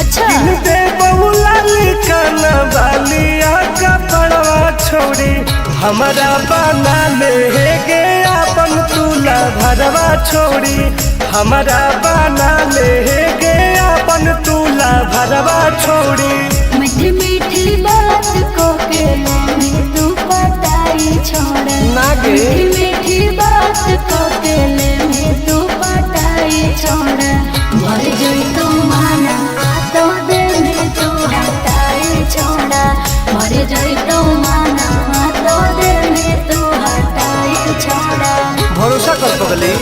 अच्छा दे बहुला लिखाना बालिया का पड़वा छोड़ी हमारा बना ले गे अपन तुला भरवा छोड़ी हमारा बना ले गे अपन तुला भरवा छोड़ी। मीठी मीठी बात को के में तू पटाई छोड़ नागे मीठी मीठी बात को के में तू पटाई छोड़ भर जोई तो माना तो दे में तू हटाई छोड़ा भर जोई तो माना तो दे में तू हटाई छोड़ा। भरोसा कर पगली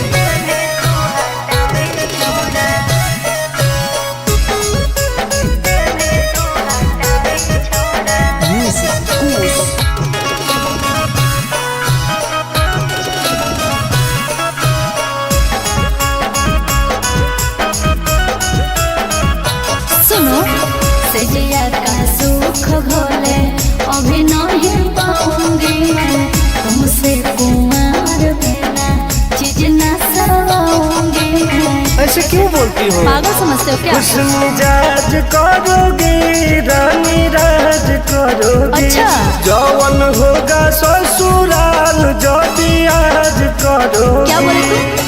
सुनो सजिया का सुख घोले अभी नहीं पाऊंगी मैं तुमसे कुमार बिना चीज न सवाऊंगी मैं। ऐसे क्यों बोलती हो? पागल समझते हो क्या? खुश मिजाज करोगी रानी राज करोगी अच्छा जौवन होगा ससुराल जो आज करोगी। क्या बोले तू?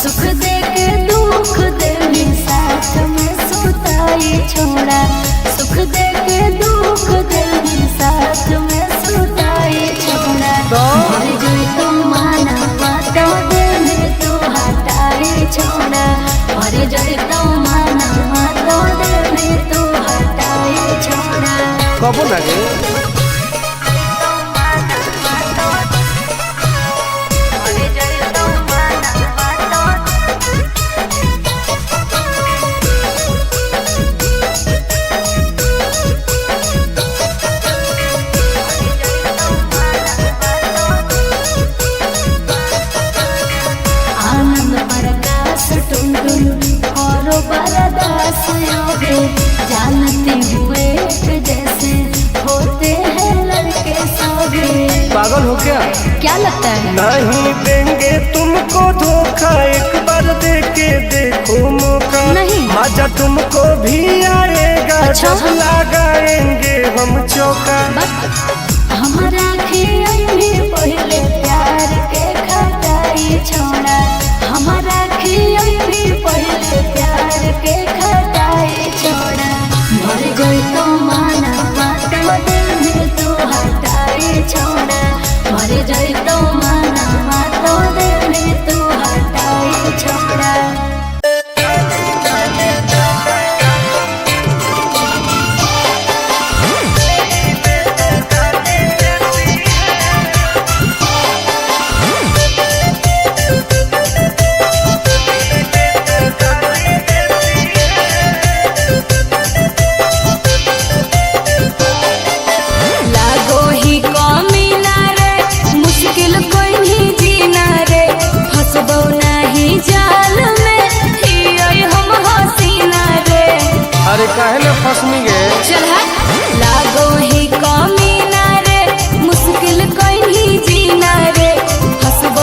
सुख दे के दुख दे साथ में सुताई छोड़ा सुख दे के दुख दे साथ में सुताई छोड़ा मर जोई तो माना तो दे में तू हटाई छोड़ा मर जोई तो माना तो दे में तू हटाई छोड़ा। कबो लगे आनंद प्रकाश टुनटुन करो बरदास योगे जानते हुए जैसे होते हैं लड़के सभी। पागल हो क्या लगता है? नहीं देंगे तुमको धोखा एक बार दे के देखो मौका नहीं। मजा तुमको भी आएगा अच्छा। जब लगाएंगे हम चौका। हमारा खियाई भी पहले प्यार के खटाई छोड़ा हमारा खियाई भी पहले प्यार के खटाई छोड़ा मर गई तो माना तो दिल में तू हटाई छोड़ा मर गई तो माना तो दिल में तू हटाई छोड़ा। लागो ही कमी ना रे मुश्किल कोई नहीं जीना रे फंसबो नहीं जाल में हियोई हम हसीना रे। अरे काहे ना फंसनी गे चल लागो ही कमी ना रे मुश्किल कोई नहीं जीना रे फंसबो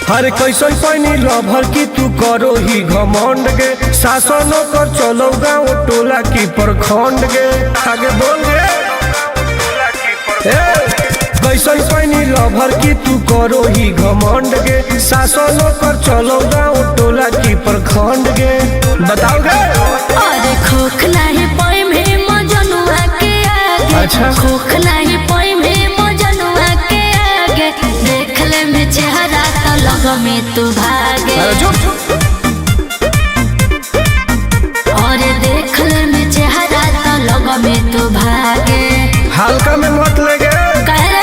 हर कैसन पैनी लभर की तू करो ही घमंड गे शासन कर चलो गाँव टोला की प्रखंड गे आगे बोल गे कैसन पैनी लभर की तू करो ही घमंड गे शासन कर चलो गाँव टोला की प्रखंड गे बताओ गे। अरे खोख नहीं पाई में मजनुआ के आगे अच्छा। खोख नहीं पाई में मजनुआ के आगे देख ले में चेहरा तो लग में तू भागे अरे झूठ और देख ले में चेहरा तो लग में तू भागे हल्का में मत लगे कह रे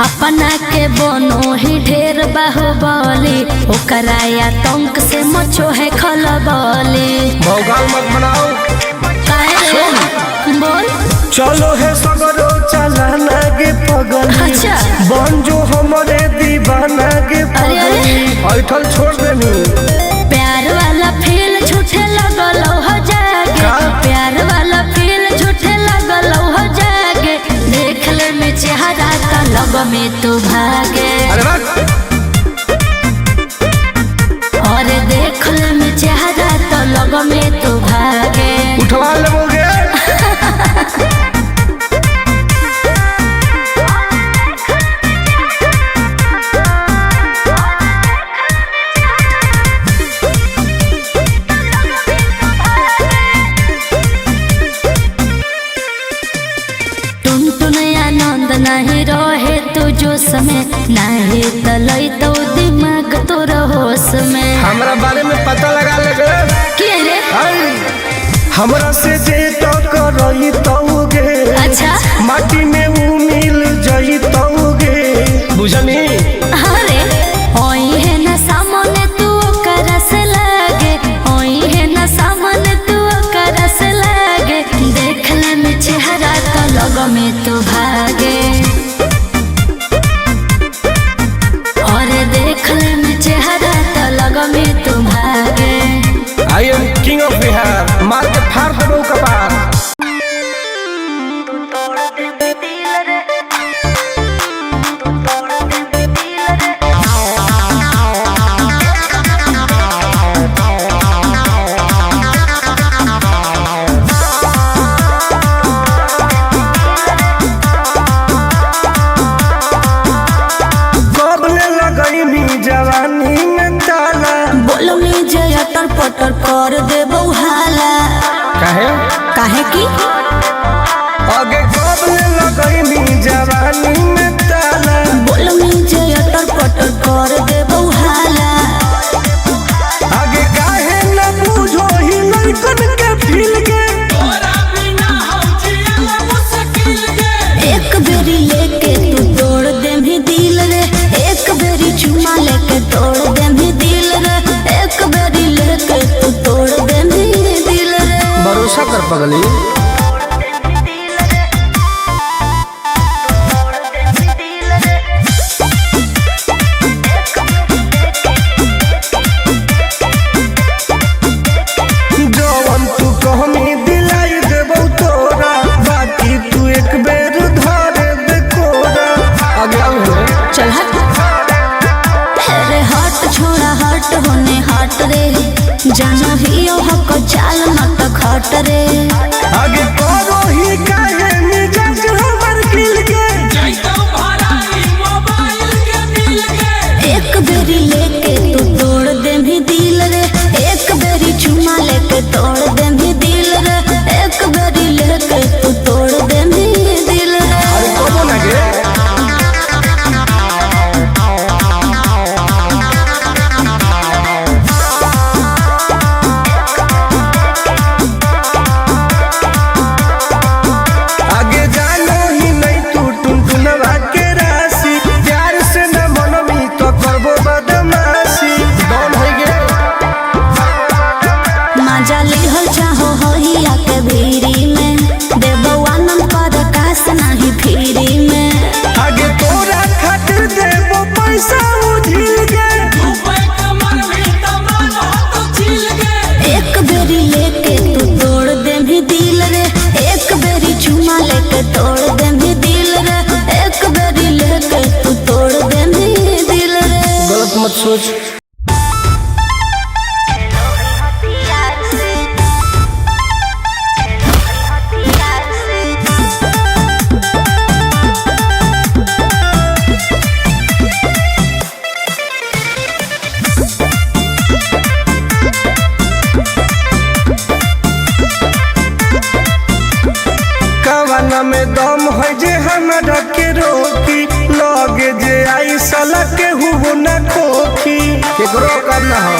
अपना के बनो ही ढेर बाहुबली ओकरा आतंक से मचो है खलबली। भौकाल मत बनाओ बोल चलो है सगरो चलाना गे पगली। अच्छा बन जो हमारे दीवाना गे पगली। ऐठल छोड़ देनी प्यार वाला फील झूठे लगल हो जागे। प्यार वाला फील झूठे लगल हो जागे। देख ले में चेहरा का लग में तू भागे। और देख ले में चेहरा तो लग में तू भागे। उठवा लोगे नहीं रहे तू जो समय नहीं तलई तो दिमाग तो होश में। हमरा बारे में पता लगा लगे के रे हमरा से जे तो करई तौगे। अच्छा माटी में वो मिल जई तौगे बुझनी। अरे ओई है ना सामने तू करस लागे। ओई है ना सामने तू करस लागे। देख ले में चेहरा तो लग में तू भागे। और देख ले में चेहरा तो लग में तू भागे। I am king of Bihar मार के फाड़ देबो कपार। जवानी में ताला बोलो नीचे अटर पटर कर दे बउहाला। काहे की आगे कब लगई जवानी में ताला। बोलो नीचे अटर पटर कर दे बउहाला। आगे काहे न बुझो ही लड़कन के फील के। एक बेरी लेके तू तोड़ दे भी दिल रे। एक बेरी चुमा लेके तोड़ दे भी दिल रे। एक बेरी लेके तू तोड़ दे भी दिल रे। भरोसा कर पगली जवन तू कहमी दिलाई देबो तोरा। बाकी तू एक बेर धरे दे कोरा। आगे चल हट अरे हट छोड़ा हट होने हट रे। जानो ही हक चाल मत खट रे। आगे करो ही काहे मिजाज हमर खिल के। एक बेरी लेके तू तोड़ दे भी दिल रे। एक बेरी चुमा लेके तोड़ दे भी दिल रे। एक बेरी लेके तू तोड़ दे भी दिल रे। अरे कबो ना गे आगे जानो ही नहीं तू टुनटुनवा के राशि। प्यार से न मनमी तो करबो बदमाशी। डॉन हो गे मजा लिहल चाहो होइया के भीरी में। देबो आनंद पर कास नहीं फिरी में। आगे तोरा खातिर देबो पैसा उझिल गे। एक बेरी लेके तू तोड़ दे भी दिल रे। एक बेरी चुमा लेके तोड़ दे भी दिल रे। एक बेरी लेके तू तोड़ दे भी दिल रे। गलत मत सोच कवाना में दम है जे हमरा के रोकी। लगे जे आई साला के हुबो न खोखी। केकरो करना हो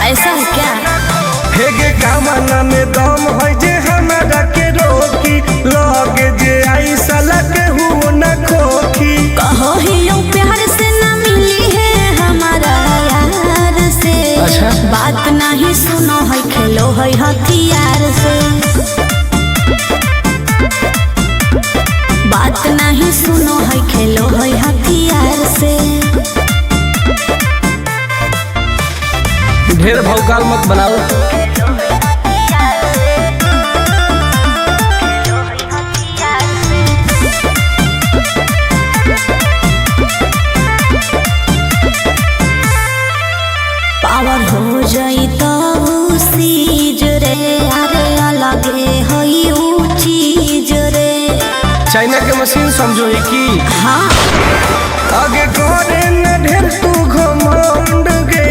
ऐसा है क्या? हेगे कवाना में दम है जे हमरा के रोकी। लगे जे आई साला के हुबो न खोखी। कहो ही प्यार से न मिली है हम सुनो है खेलो है हथियार से, बात नहीं सुनो है खेलो है हथियार से। ढेर भौकाल मत बनाओ। पावर हो जाई तो सीज रे, अरे अलगे हई ऊ चीज रे। चाइना के मशीन समझो है कि हाँ आगे करे न ढेर तू घमंड गे,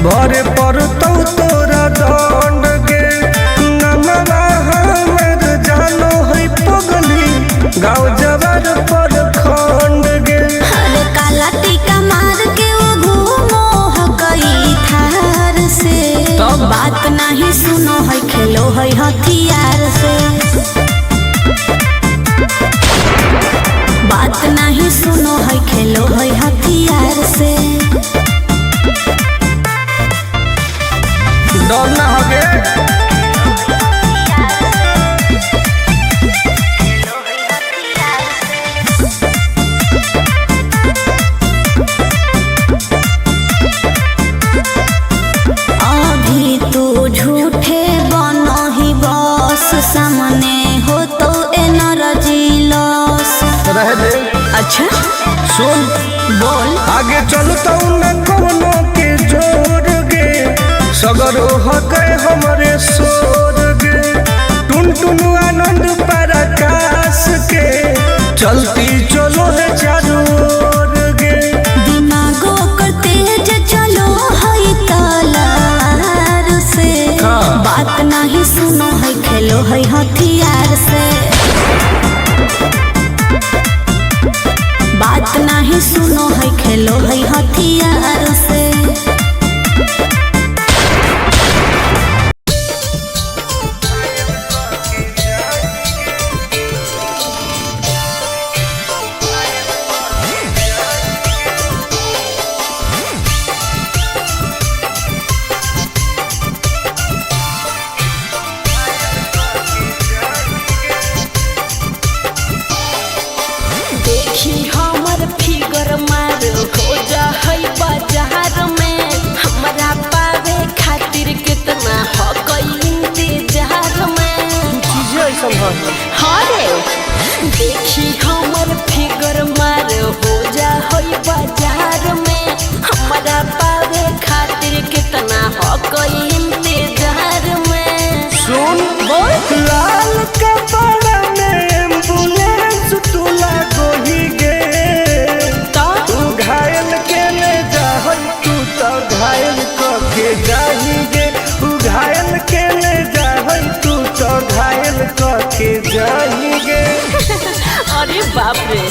भरे पर तो तोरा दंड गे। नमवा हमर जानो है पगली, गाँव जवार पर खंड गे। अरे काला टीका मार के वो घूमो हकई थार से, तब बात नहीं सुनो है खेलो है हथियार से, बात नहीं सुनो है खेलो है हथियार से। डर ना होगे। अभी तू झूठे बनो ही बस, सामने हो तो एनर्जी लॉस। रह दे। अच्छा सुन बोल। आगे चलता न कोनो के जोर गे, सगर हके हमरे सोर गे। टुन टुन आनंद पराकाश के, चलती चलो है चारों ओर गे। दिमागो कर तेज चलो है तलार से, हाँ। बात नहीं सुनो है खेलो है हथियार से, बात नहीं सुनो है खेलो है हथियार से। देखी हमर फिगर मार हो जा है बाजार में, हमरा पावे खातिर कितना हो गई इंतजार में। चीजें ऐसा है। हाँ रे देखी हमर फिगर मार हो जा है बाजार में, हमरा पावे खातिर कितना हो गई इंतजार में। सुन बोल। लाल कपड़ा में एम्बुलेंस तुला गोही गे, तो तू घायल के ले जाहै, तू तो घायल के जाही गे। तू घायल के ले जाहै, तू तो घायल के जाही गे। अरे बाप रे।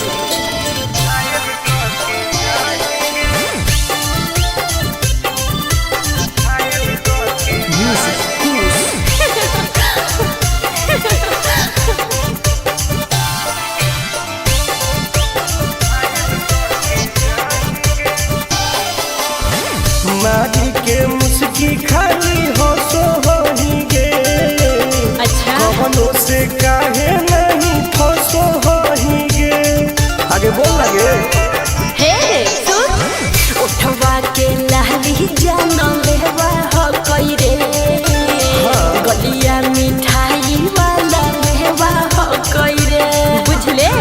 मारी के मुस्की खाली हो सो होही गे। अच्छा कवनो से काहे नहीं फसो होही गे। आगे बोल लगे। हे सुन, उठवा के लाली जाना लेवा हो कई रे, गलिया मिठाई वाला लेवा हो कई रे, बुझले।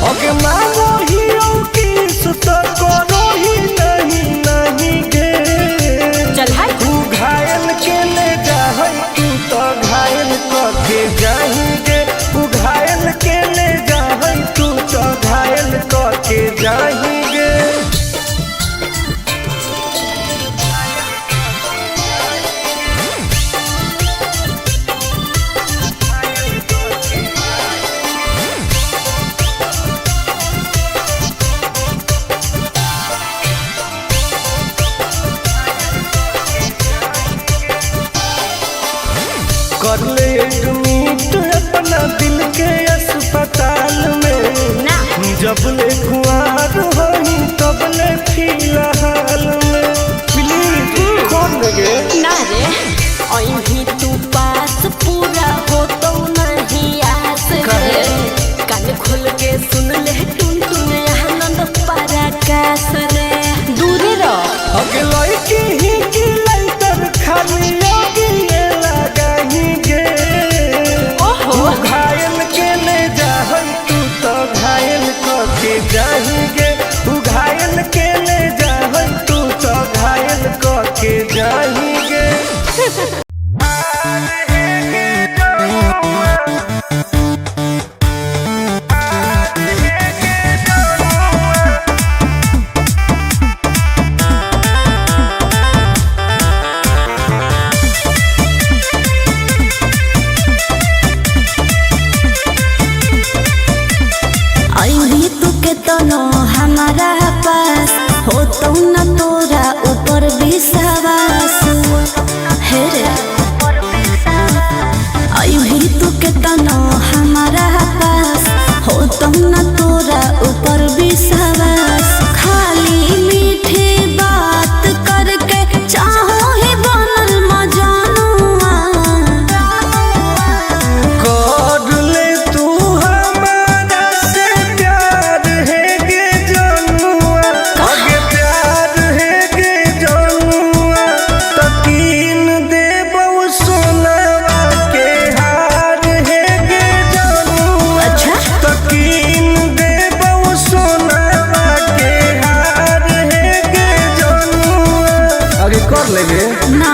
ओके मारो हीरो की सुत करो ही नहीं गे। चल हाय। तू घायल के ले जाहै, तू तो घायल के जाही गे। तू घायल के ले जाहै, तू तो घायल के जाही गे। कर ले एडमिट अपना दिल के अस्पताल में, ना जब ले खुआर होई तब ले फिलहाल में। प्लीज खोल गे। ना रे हमारा पास हो तो न तोरा ऊपर विश्वास है रे आई भी तू के तनो हमारा पास हो तो न तोरा ऊपर विश्वास खाली मीठी बात करके चाहो ही बनल मजानुआ कर ले तू हमारा से प्यार है गे जनुआ आगे प्यार है गे जनुआ तकीन देबो सोनावा के हार है गे जनुआ अच्छा तकीन देबो सोनावा के हार है गे जनुआ आगे कर लेगे ना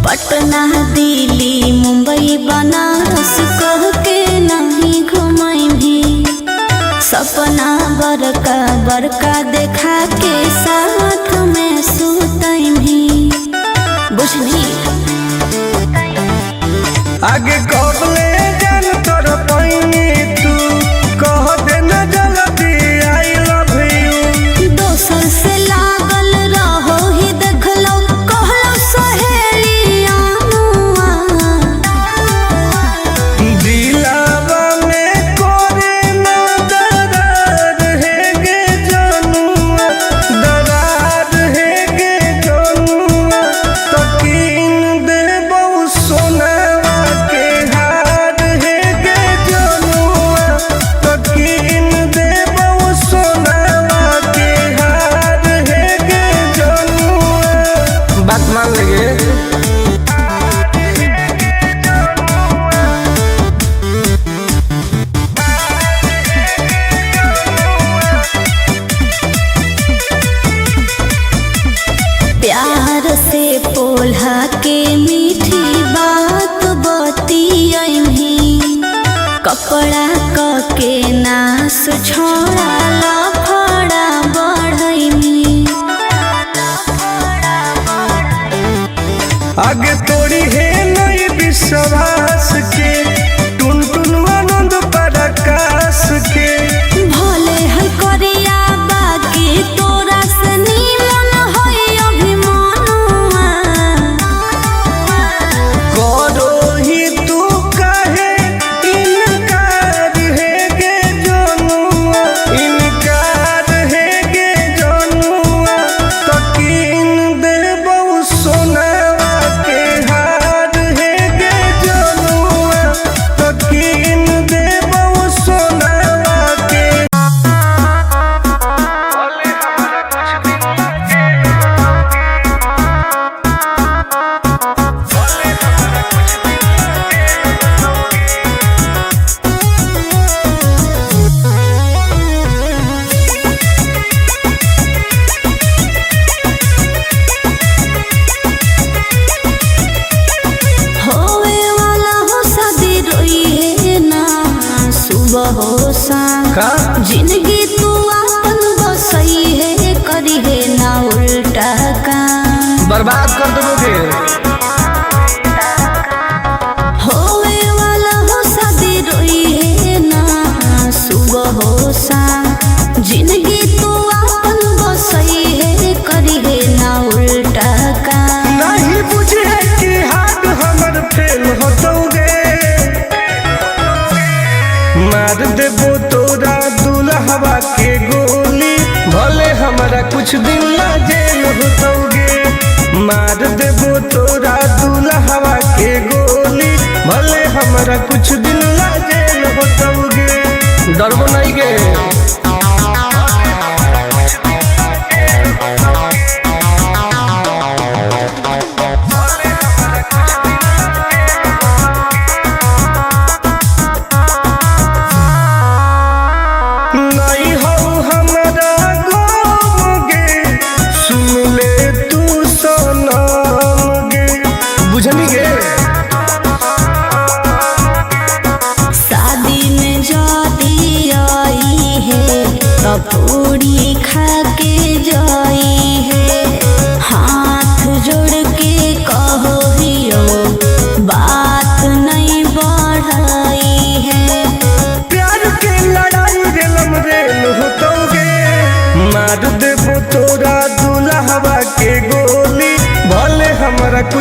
पटना दिल्ली मुंबई बनारस कह के नहीं घुमाई भी सपना बड़का बड़का देखा के साथ में सुतई भी बुझली आगे कब ले जान तोर पैनी तू कह दे न जल्दी आई लव यू दोसर से लागल रहो ही देखलो कहलो सहेलिया दिलावा में कोरे न दरार है गे जनुआ दरार है गे जनुआ तकीन देबो सोनावा के हार है गे जनुआ तकीन देबो सोनावा के हार है गे जनुआ बात मान लेगे प्यार से पोल्हा के मीठी बात बतियही कपड़ा क के नास छोड़ा लफड़ा बढ़ई आगे तोड़ी है नई विश्वास के टुन टुन आनंद पराकाश के भले है करिया बाकी तोरा से नीमन है अभिमानुआ करो ही तू काहे इनकार है गे जनुआ इनकार है गे जनुआ तकीन देबो सोनावा के हार है गे जनुआ तकीन देबो सोनावा के होवे वाला हो शादी रोई है ना सुबह हो शाम का जिंदगी तू अपन बसई है करी है ना उल्टा काम बर्बाद कर दोगे होवे वाला हो शादी रोई है ना सुबह हो शाम जिंदगी तू अपन बसई है करी है ना उल्टा काम नहीं बुझे कि हाथ हमर फेल होतोगे मार देबो तोरा दुल्हवा के गोली भले हमारा कुछ दिन ला जेल होतोगे मार देबो तोरा दुल्हवा के गोली भले हमारा कुछ दिन ला जेल होतोगे डरबो नहीं गे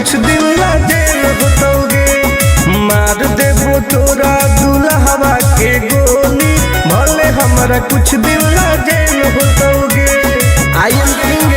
कुछ दिन ला जेल होतोगे। मार देबो तोरा दुल्हवा के गोली, भले हमरा कुछ दिन ला जेल होतोगे। आई एम किंग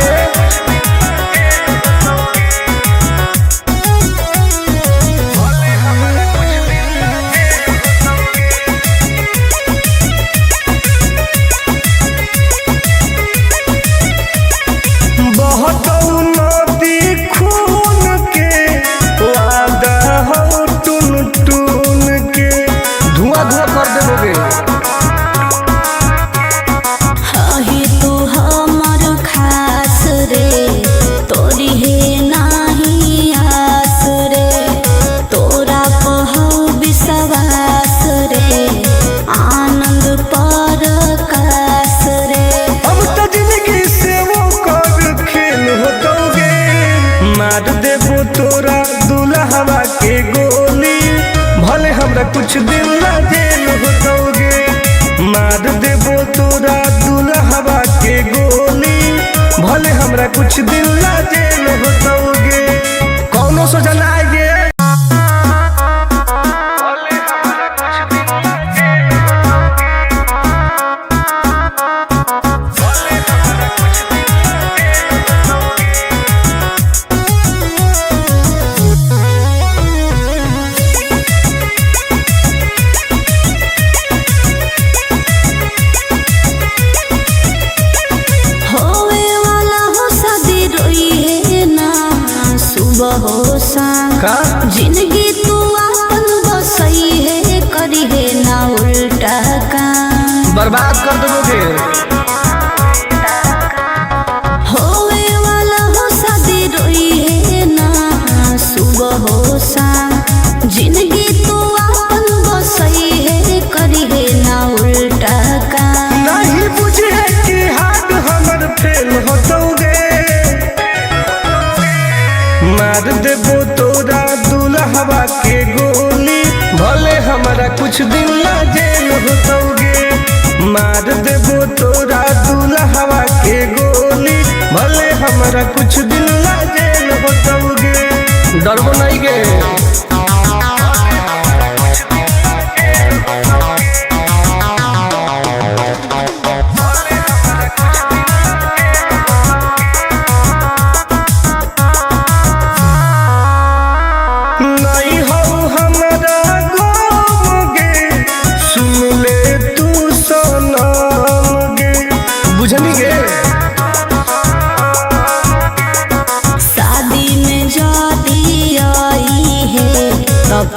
तोरा दुल्हवा के गोली, भले हमरा कुछ दिन ला जेल होतोगे। मार देबो तोरा दुल्हवा के गोली, भले हमरा कुछ दिन ला जेल होतोगे। कौनो सोचा ना आएगे। जिंदगी तू अपन बसई है, करी है ना उल्टा काम, बर्बाद कर दोगे। होवे वाला हो शादी रोई है ना सुबह हो शाम। जिंदगी तू अपन बसई है, करी है ना उल्टा काम। नहीं बुझे कि हाथ हमर फेल होतोगे। मार देबो तोरा दुल्हवा के गोली, भले हमरा कुछ दिन ला जेल होतोगे। मार देबो तोरा दुल्हवा के गोली, भले हमरा कुछ दिन ला जेल होतोगे। डरबो नहीं गे।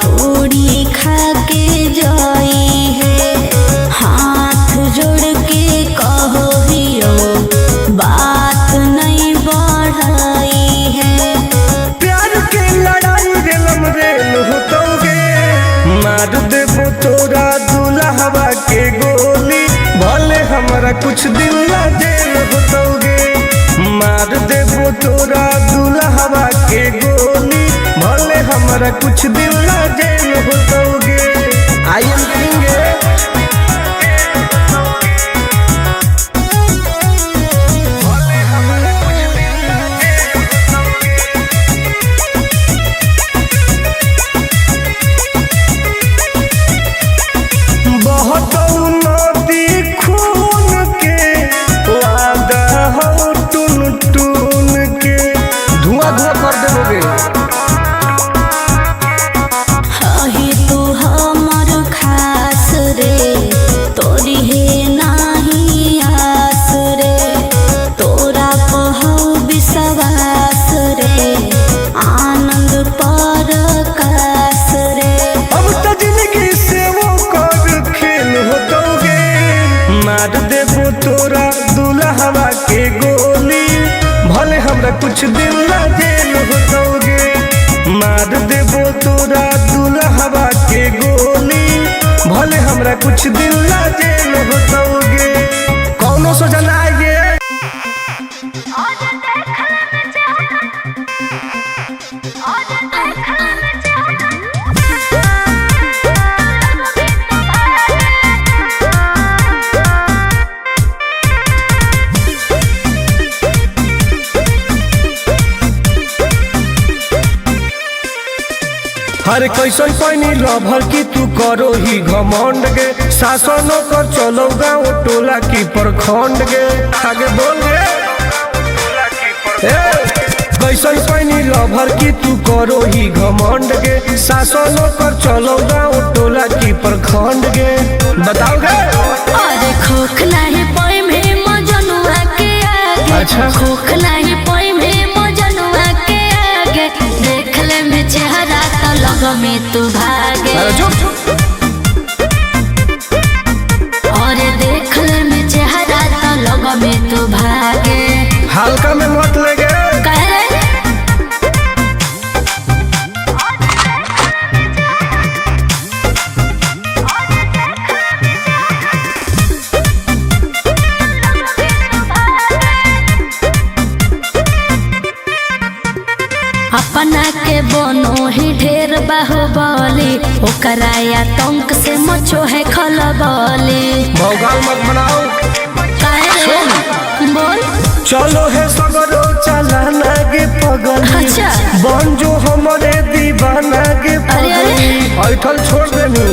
पूरी खा के जाई है, हाथ जोड़ के कहो हियो बात नहीं बढ़ाई है। प्यार के लड़ाई रेलम रेल होतोगे। मार देबो तोरा दुल्हवा के गोली, भले हमरा कुछ दिन ला जेल होतोगे। मार देबो तोरा दुल्हवा के गोली, भले हमरा कुछ दिन ला जेल होतोगे। आई एम किंग तोरा दुल्हवा के गोली, भले हमरा कुछ दिन ला जेल होतोगे। मार देबो तोरा दुल्हवा के गोली, भले हमरा कुछ दिन ला जेल होतोगे। कौनो सोचा ना आएगे। अरे कैसन पैनी लभर की तू करो ही घमंड गे, शासनों कर चलो गाँव टोला की प्रखंड गे। आगे बोल गे कैसन पैनी लभर की तू करो ही घमंड गे, शासनों कर चलो गाँव टोला की प्रखंड गे। बताओ गे अरे खोखला है पोई में मजनुआ के आगे, अच्छा खोखला है पोई में मजनुआ के आगे, देख ले में चेहरा तो लग में तू भागे। अरे चुप और देख ले में चेहरा तो लग में तू भागे। हल्का में मत लगे कह रे अपना के बनो ही ढेर बाहुबली, ओकरा आतंक से मचो है खलबली। भौकाल मत बनाओ बोल चलो है सगरो चलाना गे पगल, अच्छा बन जो हमारे दीवाना गे पगल। ऐठल छोड़ देनी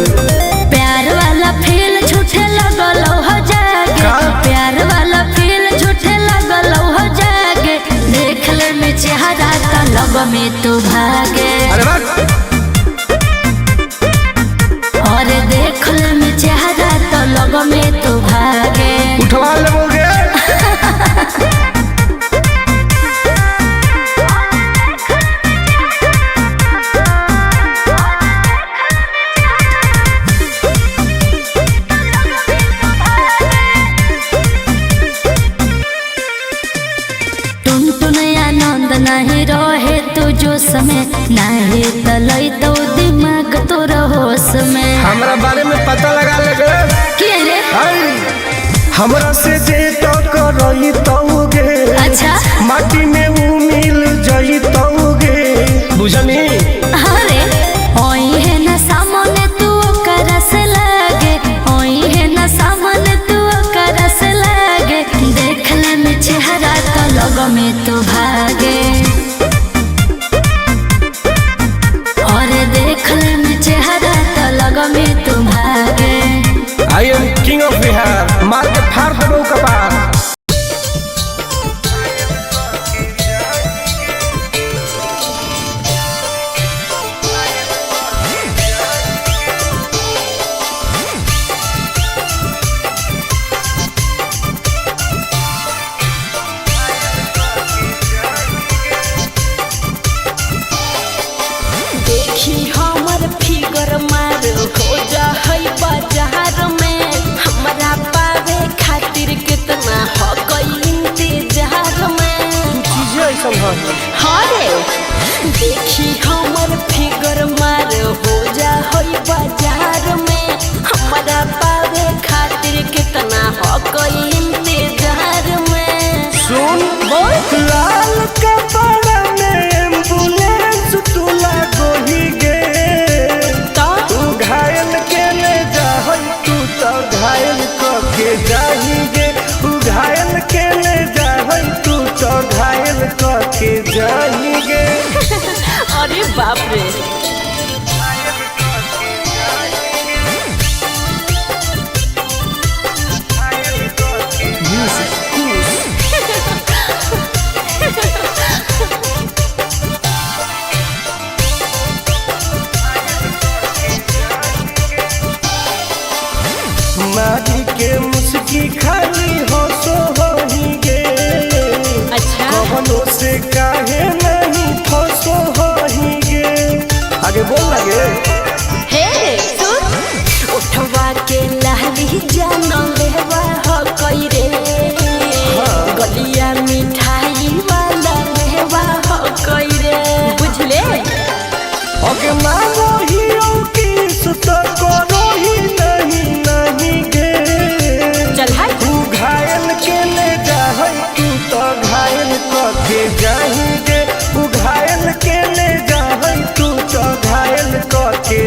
प्यार वाला फील झूठे लगल हो जागे, प्यार वाला फील झूठे लगल हो जागे, देख ले में चेहरा का लग में तू भागे। अरे बात और देख ले में चेहरा तो लग में तू भागे। उठवा लोगे आनंद नहीं रहे तू जो समय नहीं तलई तो दिमाग तो होश में। हमरा बारे में पता लगा लगे के रे हमरा से जे तो करई तौगे, अच्छा माटी में वो मिल जई तौगे बुझनी। अरे ओई है ना सामने तू करस लागे, ओई है ना सामने तू करस लागे, देख ले में चेहरा तो लग में तू भागे। और देख ले में चेहरा तो लग में तू भागे। I am king of Bihar, मार के फाड़ देबो कपार। देखी हमर फिगर मार हो जा है बाजार में, हमरा पावे खातिर कितना हो गई इंतजार में। चीजें ऐसा हाँ रे देखी हमर फिगर मार हो जा है बाजार में, हमरा पावे खातिर कितना हो गई इंतजार में। सुन बोल लाल कपड़ा में एम्बुलेंस तू लागो ही गे, तू घायल के ले जाहई तू तो घायल के जाही गे, तू घायल के ले जाहई तू तो घायल के जाही गे। अरे बाप रे मारी के मुस्की खाली हंसो होही गे, अच्छा कवनो से काहे नहीं फंसो होही गे। आगे बोल लगे हे सुन उठवा के लहली जानो लेवा हो कई रे, गलिया मिठाई वाला लेवा हो कई रे, बुझले। अगे मांगो ही किस तो करो ही नहीं गे, चल हाय तू घायल के ले जाहई तू तो घायल के जाही गे, तू घायल के ले जाहई तू तो घायल के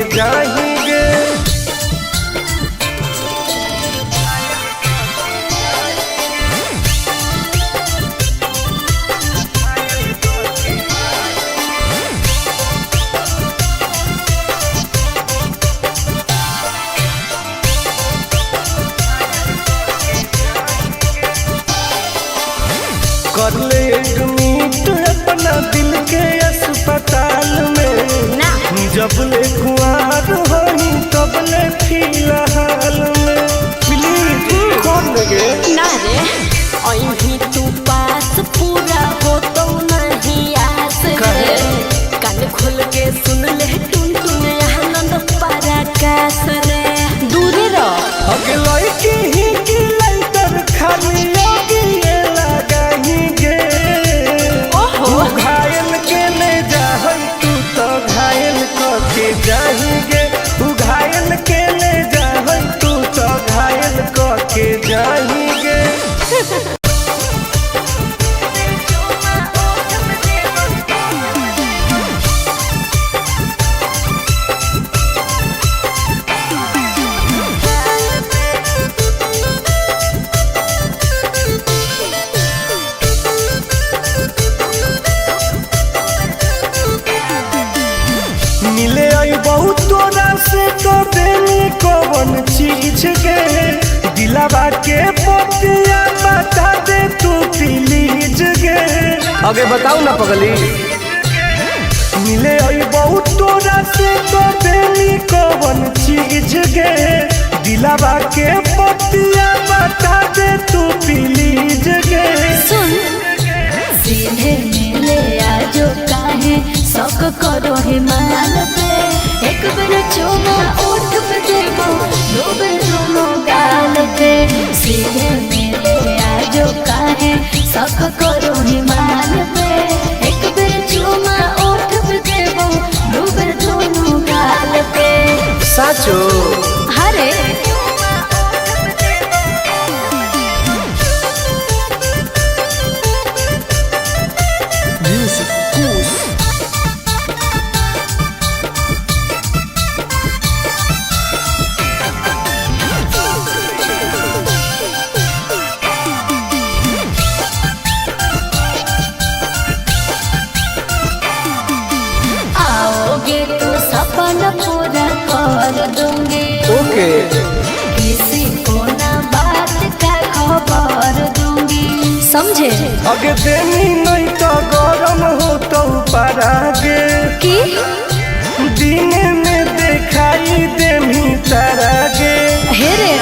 के जाएंगे। मिले आई बहुत तोरा से तो देनी कौन चीज के दिलावा के पतिया बता दे तू प्लीज गे। आगे बताओ ना पगली। मिले आई बहुत तोरा से तो देनी कौन चीज गे दिलावा के पतिया बता दे तू प्लीज गे। सुन सीधे मिले आजो काहे शौक करो हिमाल पे एक बार चुमा ओठ पे देबो दो बार दोनों गाल पे। सीधे मिले आजो काहे शौक करो हिमाल पे एक बार चुमा ओठ पे देबो दो बार दोनों गाल पे। साचो हरे आओगे तो सपना पूरा कर दूंगी। ओके किसी को ना बात का खबर दूंगी समझे। अगे देनी नहीं तो गरम हो तो परागे कि दिन में दिखाई देमी तारागे। हेरे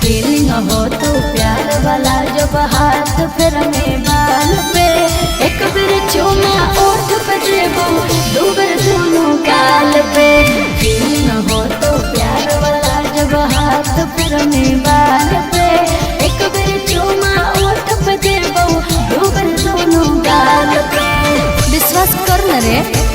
फीलिंग हो तो प्यार वाला जब हाथ फिर में बाल पे एक बार चुमा ओठ पे देबो दो बार दोनों गाल पे। फीलिंग हो तो प्यार वाला जब हाथ फिर में बाल पे एक बार चुमा ओठ पे देबो दो बार दोनों गाल पे। विश्वास कर न रे।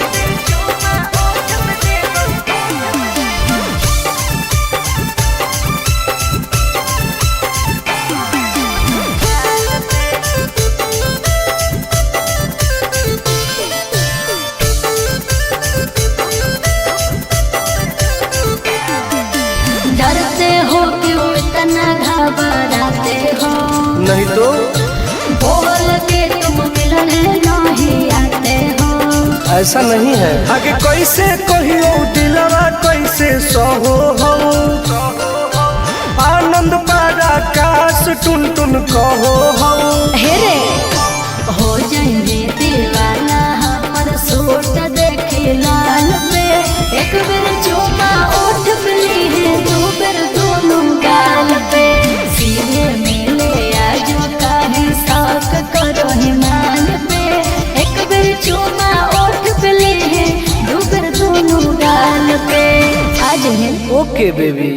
डरते हो क्यों इतना घबराते हो नहीं तो बोल के तुम मिलने नहीं आते हो। ऐसा नहीं है। आगे कैसे कहियो दिलवा कैसे सहो हो आनंद पारा काश टुन टुन कहो हो। हेरे हो जाएंगे दीवाना हमर सूट देखे लाल पे एक बार चुमा ओठ पे ली दो बार दोनों गाल पे। सीधे मिले आजो काहे शौक करो हिमाल पे एक बार चुमा ओठ पे ली दो बार दोनों गाल पे। आज है ओके बेबी।